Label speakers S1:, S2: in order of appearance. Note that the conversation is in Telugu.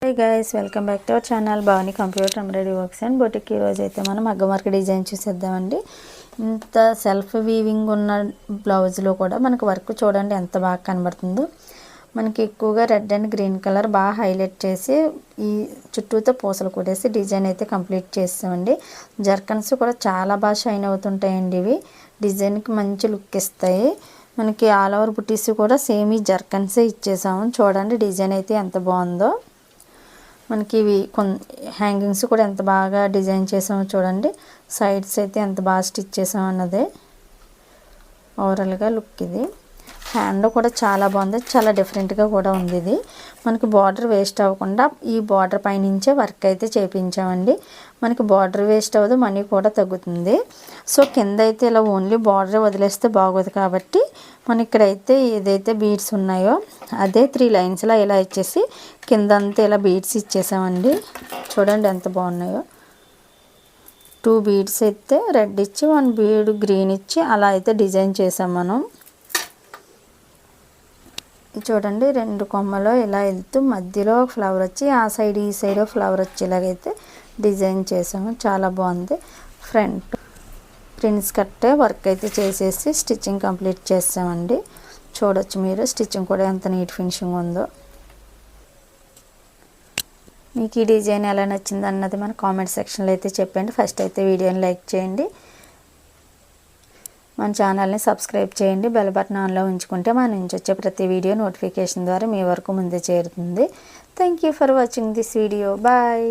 S1: Hey guys, welcome back to our channel Bhavani Computer Embroidery Works and Boutique. ఈ రోజు అయితే మనం మగ్గం వర్క్ డిజైన్ చూసేద్దామండి. ఇంత సెల్ఫ్ వీవింగ్ ఉన్న బ్లౌజ్ లో కూడా మనకు వర్క్ చూడండి ఎంత బాగా కనబడుతుందో. మనకి ఎక్కువగా రెడ్ అండ్ గ్రీన్ కలర్ బాగా హైలైట్ చేసి ఈ చుట్టూతో పూసలు కొట్టేసి డిజైన్ అయితే కంప్లీట్ చేస్తామండి. జర్కన్స్ కూడా చాలా బాగా షైన్ అవుతుంటాయండి. ఇవి డిజైన్ కి మంచి లుక్ ఇస్తాయి. మనకి ఆల్ ఓవర్ బుటీస్ కూడా సేమ్ ఈ జర్కన్స్ ఇచ్చేసాము. చూడండి డిజైన్ అయితే ఎంత బాగుందో. మనకి ఇవి హ్యాంగింగ్స్ కూడా ఎంత బాగా డిజైన్ చేసామో చూడండి. సైడ్స్ అయితే ఎంత బాగా స్టిచ్ చేసాం అన్నదే ఓవరాల్గా లుక్. ఇది హ్యాండ్ కూడా చాలా బాగుంది, చాలా డిఫరెంట్గా కూడా ఉంది. ఇది మనకి బార్డర్ వేస్ట్ అవ్వకుండా ఈ బార్డర్ పైనుంచే వర్క్ అయితే చేయించామండి. మనకి బార్డర్ వేస్ట్ అవ్వదు, మనీ కూడా తగ్గుతుంది. సో కింద అయితే ఇలా ఓన్లీ బార్డర్ వదిలేస్తే బాగోదు కాబట్టి మన ఇక్కడైతే ఏదైతే బీడ్స్ ఉన్నాయో అదే 3 లైన్స్లా ఇలా ఇచ్చేసి కిందంతా ఇలా బీడ్స్ ఇచ్చేసామండి. చూడండి ఎంత బాగున్నాయో. 2 బీడ్స్ అయితే రెడ్ ఇచ్చి 1 బీడ్ గ్రీన్ ఇచ్చి అలా అయితే డిజైన్ చేసాం మనం. చూడండి 2 కొమ్మలో ఇలా వెళ్తూ మధ్యలో ఫ్లవర్ వచ్చి ఆ సైడ్ ఈ సైడ్ ఫ్లవర్ వచ్చేలాగైతే డిజైన్ చేసాము. చాలా బాగుంది. ఫ్రంట్ ప్రిన్స్ కట్టే వర్క్ అయితే చేసేసి స్టిచ్చింగ్ కంప్లీట్ చేసామండి. చూడొచ్చు మీరు స్టిచ్చింగ్ కూడా ఎంత నీట్ ఫినిషింగ్ ఉందో. మీకు ఈ డిజైన్ ఎలా నచ్చింది అన్నది మన కామెంట్ సెక్షన్లో అయితే చెప్పండి. ఫస్ట్ అయితే వీడియోని లైక్ చేయండి, మన ఛానల్ని సబ్స్క్రైబ్ చేయండి. బెల్ బటన్ ఆన్లో ఉంచుకుంటే మన నుంచి వచ్చే ప్రతి వీడియో నోటిఫికేషన్ ద్వారా మీ వరకు ముందే చేరుతుంది. Thank you for watching this video. Bye.